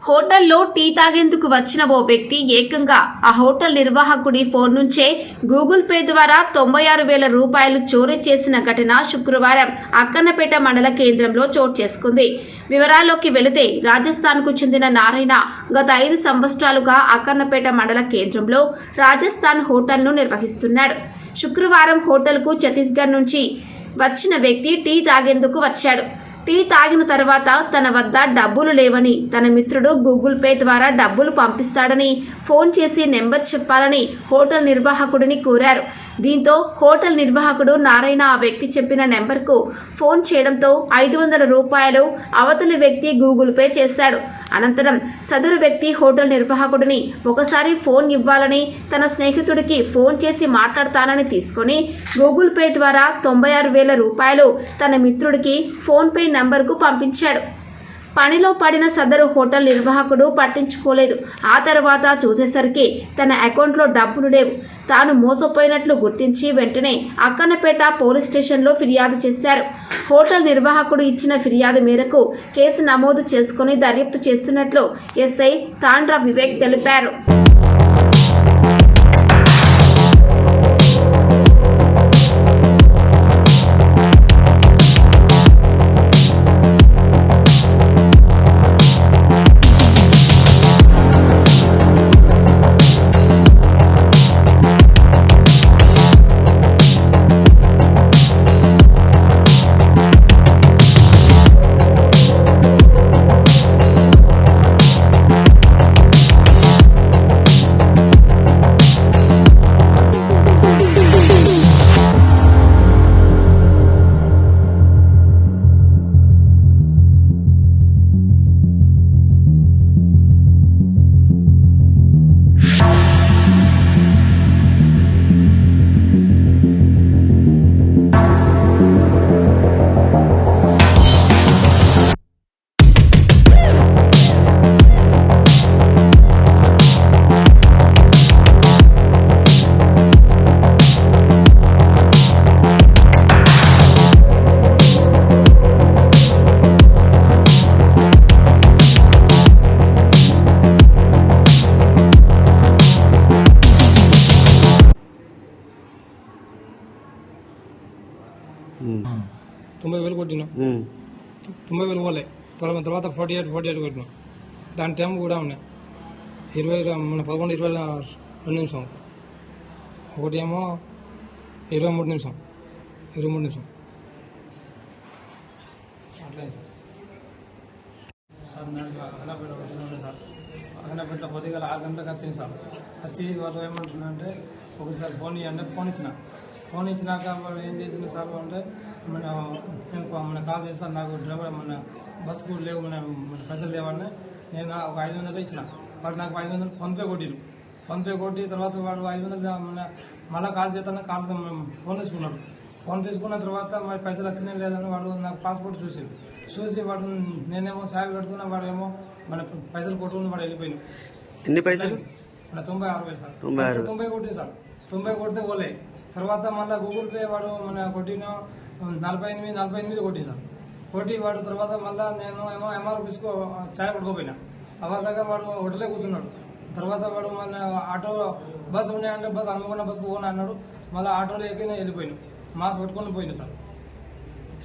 హోటల్లో టీ తాగేందుకు వచ్చిన ఓ వ్యక్తి ఏకంగా ఆ హోటల్ నిర్వాహకుడి ఫోన్ నుంచే గూగుల్ పే ద్వారా 96,000 రూపాయలు చోరీ చేసిన ఘటన శుక్రవారం అక్కన్నపేట మండల కేంద్రంలో చోటు చేసుకుంది. వివరాల్లోకి వెళితే రాజస్థాన్కు చెందిన నారాయణ గత 5 సంవత్సరాలుగా అక్కన్నపేట మండల కేంద్రంలో రాజస్థాన్ హోటల్ను నిర్వహిస్తున్నాడు. శుక్రవారం హోటల్కు ఛత్తీస్గఢ్ నుంచి వచ్చిన వ్యక్తి టీ తాగేందుకు వచ్చాడు. టీ తాగిన తర్వాత తన వద్ద డబ్బులు లేవని తన మిత్రుడు గూగుల్ పే ద్వారా డబ్బులు పంపిస్తాడని ఫోన్ చేసి నెంబర్ చెప్పాలని హోటల్ నిర్వాహకుడిని కోరారు. దీంతో హోటల్ నిర్వాహకుడు నారాయణ ఆ వ్యక్తి చెప్పిన నెంబర్కు ఫోన్ చేయడంతో 500 రూపాయలు అవతలి వ్యక్తి గూగుల్ పే చేశాడు. అనంతరం సదరు వ్యక్తి హోటల్ నిర్వాహకుడిని ఒకసారి ఫోన్ ఇవ్వాలని తన స్నేహితుడికి ఫోన్ చేసి మాట్లాడతానని తీసుకొని గూగుల్ పే ద్వారా 96,000 రూపాయలు తన మిత్రుడికి ఫోన్ పే నంబర్కు పంపించాడు. పనిలో పడిన సదరు హోటల్ నిర్వాహకుడు పట్టించుకోలేదు. ఆ తర్వాత చూసేసరికి తన అకౌంట్లో డబ్బులు లేవు. తాను మోసపోయినట్లు గుర్తించి వెంటనే అక్కన్నపేట పోలీస్ స్టేషన్లో ఫిర్యాదు చేశారు. హోటల్ నిర్వాహకుడు ఇచ్చిన ఫిర్యాదు మేరకు కేసు నమోదు చేసుకుని దర్యాప్తు చేస్తున్నట్లు ఎస్ఐ తాండ్ర వివేక్ తెలిపారు. తొంభై వేలు కొట్టినాం. 90,000 పోలే. తర్వాత 48 కొట్టినాం. దాని టైం కూడా ఉన్నాయి 20 మన 11:22 నిమిషం. ఒకటి ఏమో 23 నిమిషం. అట్లా సార్ నాకు అక్కనపేట ఉండే సార్. అక్కనపేట పొద్దుగా 6 గంటలకు వచ్చింది సార్. వచ్చి వాళ్ళు ఏమంటున్నారంటే ఒకసారి ఫోన్ ఇవ్వండి. ఫోన్ ఇచ్చినాక వాళ్ళు ఏం చేసింది సార్ అంటే మన కాల్ చేస్తాను, నాకు డ్రైవర్ మన బస్సుకు లేవు, మన పైసలు లేవని నేను ఒక 500 ఇచ్చిన. వాడు నాకు 500 ఫోన్పే కొట్టి తర్వాత వాడు 500 మళ్ళీ కాల్ చేస్తాను. ఫోన్ తీసుకున్నాడు. ఫోన్ తీసుకున్న తర్వాత మరి పైసలు వచ్చినాయి లేదని వాడు నాకు పాస్పోర్ట్ చూసి వాడు నేనేమో సాయి కడుతున్నా, వాడు ఏమో మన పైసలు కొట్టుకుని వాడు వెళ్ళిపోయింది. ఎన్ని పైసలు? మన 96,000 సార్. 90 కొట్టింది సార్. 90 కొడితే పోలే. తర్వాత మళ్ళీ గూగుల్ పే వాడు మన కొట్టిన 48 కొట్టింది సార్. కొట్టి వాడు తర్వాత మళ్ళీ నేను ఏమో ఎంఆర్ ఆఫీస్కు ఛాయ్ పట్టుకోపోయినా. అవదాకా వాడు హోటలే కూర్చున్నాడు. తర్వాత వాడు మన ఆటో బస్సు ఉన్నాయంటే బస్సు అనుకున్న బస్సుకు పోనా అన్నాడు. మళ్ళీ ఆటోలో ఎక్కి నేను వెళ్ళిపోయాను. మాస్క్ పెట్టుకొని పోయింది సార్.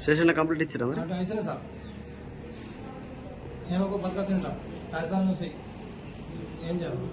స్టేషన్ కంప్లీట్ ఇచ్చారా? ఇచ్చింది సార్. నేను ఒక బతకొచ్చింది సార్ రాజస్థాన్ నుంచి. ఏం చేయాలి?